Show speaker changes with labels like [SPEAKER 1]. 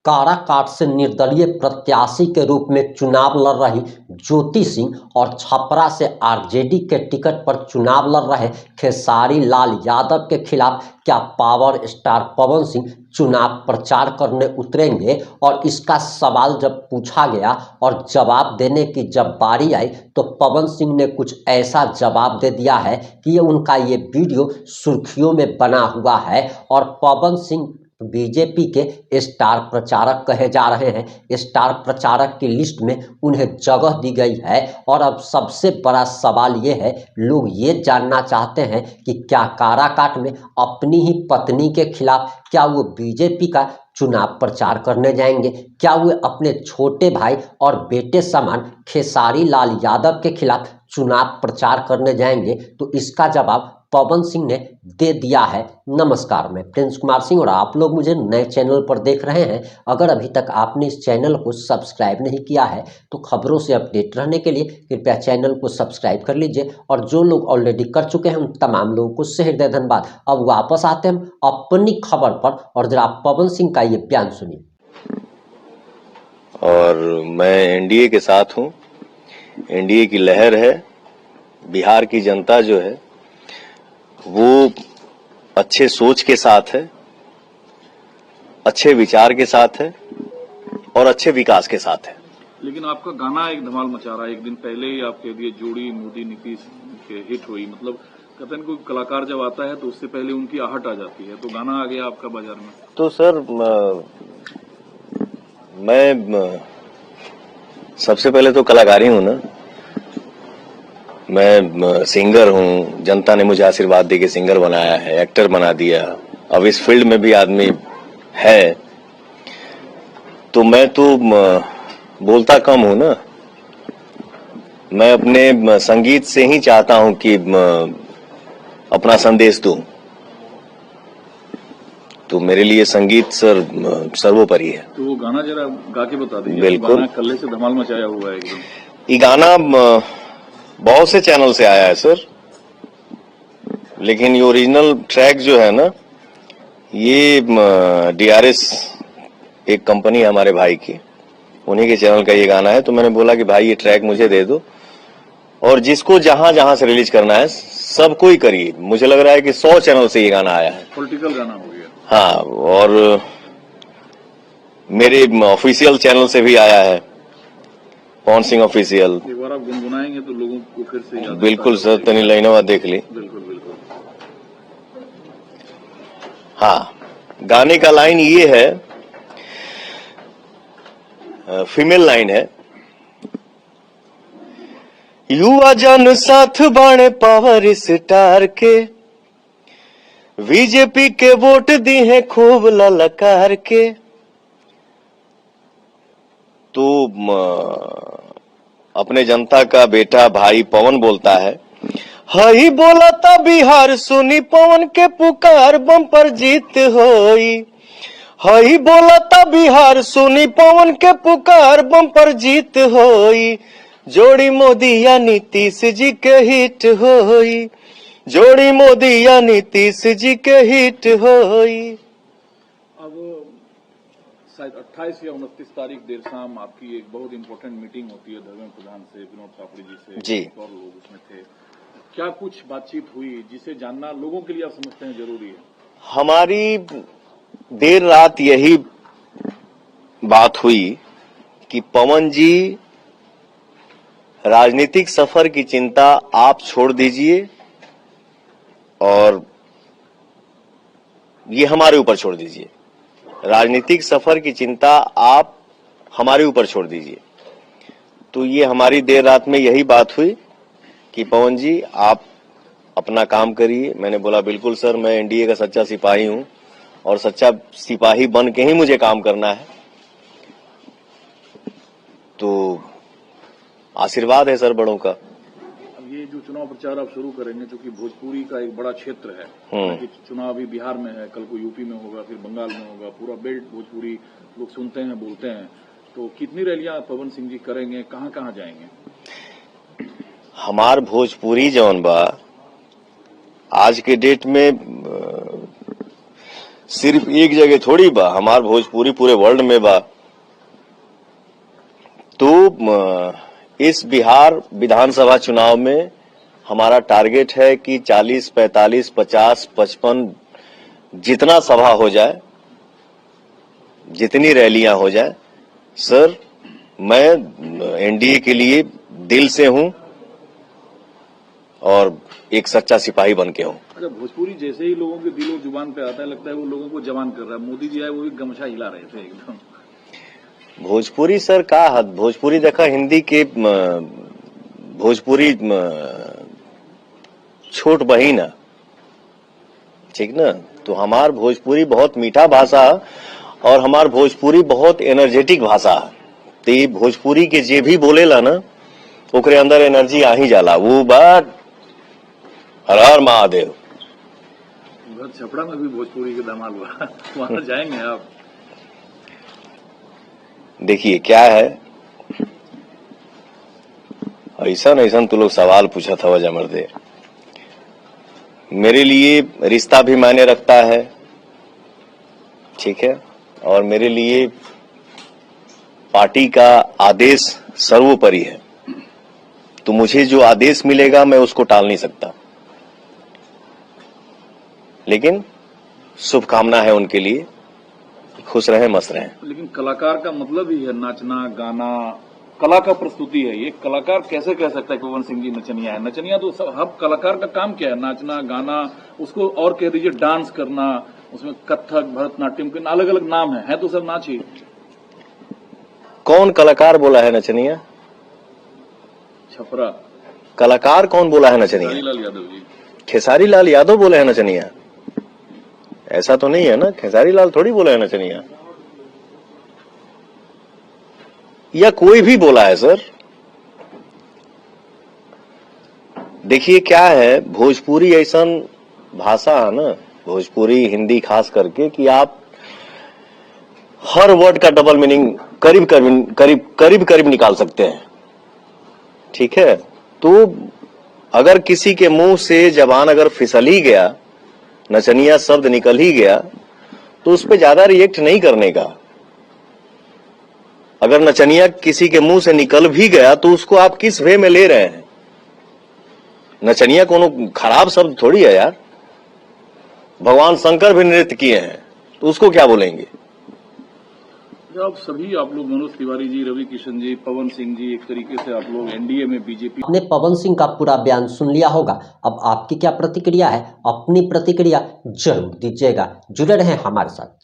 [SPEAKER 1] काराकाट से निर्दलीय प्रत्याशी के रूप में चुनाव लड़ रही ज्योति सिंह और छपरा से आरजेडी के टिकट पर चुनाव लड़ रहे खेसारी लाल यादव के खिलाफ क्या पावर स्टार पवन सिंह चुनाव प्रचार करने उतरेंगे। और इसका सवाल जब पूछा गया और जवाब देने की जब बारी आई तो पवन सिंह ने कुछ ऐसा जवाब दे दिया है कि उनका ये वीडियो सुर्खियों में बना हुआ है। और पवन सिंह बीजेपी के स्टार प्रचारक कहे जा रहे हैं। स्टार प्रचारक की लिस्ट में उन्हें जगह दी गई है। और अब सबसे बड़ा सवाल ये है, लोग ये जानना चाहते हैं कि क्या काराकाट में अपनी ही पत्नी के खिलाफ क्या वो बीजेपी का चुनाव प्रचार करने जाएंगे, क्या वो अपने छोटे भाई और बेटे समान खेसारी लाल यादव के खिलाफ चुनाव प्रचार करने जाएंगे। तो इसका जवाब पवन सिंह ने दे दिया है। नमस्कार, मैं प्रिंस कुमार सिंह और आप लोग मुझे नए चैनल पर देख रहे हैं। अगर अभी तक आपने इस चैनल को सब्सक्राइब नहीं किया है तो खबरों से अपडेट रहने के लिए कृपया चैनल को सब्सक्राइब कर लीजिए। और जो लोग ऑलरेडी कर चुके हैं उन तमाम लोगों को सहृदय धन्यवाद। अब वापस आते हैं अपनी खबर पर और जरा पवन सिंह का ये बयान सुनिए।
[SPEAKER 2] और मैं एनडीए के साथ हूं, एनडीए की लहर है। बिहार की जनता जो है वो अच्छे सोच के साथ है, अच्छे विचार के साथ है और अच्छे विकास के साथ है।
[SPEAKER 3] लेकिन आपका गाना एक धमाल मचा रहा है। एक दिन पहले ही आपके लिए जोड़ी मोदी नीतीश के हिट हुई। मतलब कहते हैं कोई कलाकार जब आता है तो उससे पहले उनकी आहट आ जाती है, तो गाना आ गया आपका बाजार में।
[SPEAKER 2] तो सर मैं सबसे पहले तो कलाकारी हूं ना, मैं सिंगर हूं। जनता ने मुझे आशीर्वाद दे के सिंगर बनाया है, एक्टर बना दिया। अब इस फील्ड में भी आदमी है तो मैं तो बोलता कम हूं ना। मैं अपने संगीत से ही चाहता हूं कि अपना संदेश दूं। तो मेरे लिए संगीत सर सर्वोपरि है।
[SPEAKER 3] तो वो गाना जरा गा के बता दीजिए।
[SPEAKER 2] बिल्कुल।
[SPEAKER 3] गाना कल्ले से धमाल मचाया हुआ है एकदम।
[SPEAKER 2] ये गाना बहुत से चैनल से आया है सर, लेकिन ये ओरिजिनल ट्रैक जो है ना, ये डीआरएस एक कंपनी है हमारे भाई की, उन्हीं के चैनल का ये गाना है। तो मैंने बोला कि भाई ये ट्रैक मुझे दे दो और जिसको जहां जहां से रिलीज करना है सबको ही करिए। मुझे लग रहा है कि 100 चैनल से ये गाना आया है।
[SPEAKER 3] पॉलिटिकल गाना हो गया।
[SPEAKER 2] हाँ, और मेरे ऑफिशियल चैनल से भी आया है, पवन सिंह ऑफिशियल।
[SPEAKER 3] एक बार आप गुनगुनाएंगे तो लोगों को फिर से याद।
[SPEAKER 2] बिल्कुल सर, तनी लाइनवा देख ली।
[SPEAKER 3] बिल्कुल बिल्कुल।
[SPEAKER 2] हाँ, गाने का लाइन ये है, फीमेल लाइन है। युवा जन साथ बाणे पावर स्टार के, बीजेपी के वोट दी है खूब ललकार के। तो अपने जनता का बेटा भाई पवन बोलता है, हई बोला था बिहार सुनी पवन के पुकार बम्पर जीत होई। हई बोला था बिहार सुनी पवन के पुकार बम्पर जीत होई। जोड़ी मोदी या नीतीश जी के हिट होई। जोड़ी मोदी या नीतीश जी के हिट होई।
[SPEAKER 3] अब शायद 28 या 29 तारीख देर शाम आपकी एक बहुत इंपॉर्टेंट मीटिंग होती है धर्मेंद्र प्रधान से, विनोद पापड़ी जी से
[SPEAKER 2] जी।
[SPEAKER 3] और लोग उसमें थे। क्या कुछ बातचीत हुई जिसे जानना लोगों के लिए आप समझते हैं जरूरी है?
[SPEAKER 2] हमारी देर रात यही बात हुई कि पवन जी, राजनीतिक सफर की चिंता आप छोड़ दीजिए और ये हमारे ऊपर छोड़ दीजिए। राजनीतिक सफर की चिंता आप हमारे ऊपर छोड़ दीजिए। तो ये हमारी देर रात में यही बात हुई कि पवन जी आप अपना काम करिए। मैंने बोला बिल्कुल सर, मैं एनडीए का सच्चा सिपाही हूं और सच्चा सिपाही बन के ही मुझे काम करना है। तो आशीर्वाद है सर बड़ों का।
[SPEAKER 3] अब ये जो चुनाव प्रचार आप शुरू करेंगे, क्योंकि भोजपुरी का एक बड़ा क्षेत्र है, कि चुनाव अभी बिहार में है, कल को यूपी में होगा, फिर बंगाल में होगा, पूरा बेल्ट भोजपुरी लोग सुनते हैं, बोलते हैं। तो कितनी रैलियां पवन सिंह जी करेंगे, कहां कहां जाएंगे?
[SPEAKER 2] हमार भोजपुरी जौन बा आज के डेट में सिर्फ एक जगह थोड़ी बा, हमार भोजपुरी पूरे वर्ल्ड में बा। तो इस बिहार विधानसभा चुनाव में हमारा टारगेट है कि 40, 45, 50, 55 जितना सभा हो जाए, जितनी रैलियां हो जाए, सर मैं एनडीए के लिए दिल से हूं और एक सच्चा सिपाही बन के हूं।
[SPEAKER 3] अच्छा, भोजपुरी जैसे ही लोगों के दिलो जुबान पे आता है, लगता है वो लोगों को जवान कर रहा है। मोदी जी आए, वो भी गमछा हिला रहे थे एकदम।
[SPEAKER 2] भोजपुरी सर का हद, भोजपुरी देखा हिंदी के भोजपुरी छोट बहिन है, ठीक ना। तो हमार भोजपुरी बहुत मीठा भाषा और हमार भोजपुरी बहुत एनर्जेटिक भाषा है। तो ये भोजपुरी के जे भी बोलेला ना, ओकरे अंदर एनर्जी आ ही जाला। वो बात हर हर महादेव।
[SPEAKER 3] उधर छपड़ा में भी भोजपुरी के धमाल हुआ, वहां जाएंगे आप?
[SPEAKER 2] देखिए क्या है, ऐसा तो लोग सवाल पूछा था वजह मर्दे। मेरे लिए रिश्ता भी मायने रखता है, ठीक है, और मेरे लिए पार्टी का आदेश सर्वोपरि है। तो मुझे जो आदेश मिलेगा मैं उसको टाल नहीं सकता, लेकिन शुभकामना है उनके लिए, खुश रहें, मस्त रहें।
[SPEAKER 3] लेकिन कलाकार का मतलब ही है नाचना गाना, कला का प्रस्तुति है ये। कलाकार कैसे कह सकता है कि पवन सिंह जी नचनिया है? नचनिया तो सब, हब कलाकार का काम क्या है? नाचना गाना, उसको और कह दीजिए डांस करना, उसमें कथक भरतनाट्यम के अलग अलग नाम है तो सब नाच ही।
[SPEAKER 2] कौन कलाकार बोला है नचनिया?
[SPEAKER 3] छपरा
[SPEAKER 2] कलाकार कौन बोला है नचनिया?
[SPEAKER 3] खेसारी लाल यादव जी।
[SPEAKER 2] खेसारी लाल यादव बोले हैं नचनिया? ऐसा तो नहीं है ना, खेसारी लाल थोड़ी बोला है नचनिया, या कोई भी बोला है सर। देखिए क्या है, भोजपुरी ऐसा भाषा है ना, भोजपुरी हिंदी खास करके, कि आप हर वर्ड का डबल मीनिंग करीब निकाल सकते हैं, ठीक है। तो अगर किसी के मुंह से जबान अगर फिसल ही गया, नचनिया शब्द निकल ही गया, तो उस पर ज्यादा रिएक्ट नहीं करने का। अगर नचनिया किसी के मुंह से निकल भी गया तो उसको आप किस वे में ले रहे हैं? नचनिया कोनो खराब शब्द थोड़ी है यार। भगवान शंकर भी नृत्य किए हैं, तो उसको क्या बोलेंगे?
[SPEAKER 3] आप सभी, आप लोग, मनोज तिवारी जी, रवि किशन जी, पवन सिंह जी, एक तरीके से आप लोग एनडीए में बीजेपी।
[SPEAKER 1] आपने पवन सिंह का पूरा बयान सुन लिया होगा। अब आपकी क्या प्रतिक्रिया है? अपनी प्रतिक्रिया जरूर दीजिएगा। जुड़े रहें हमारे साथ।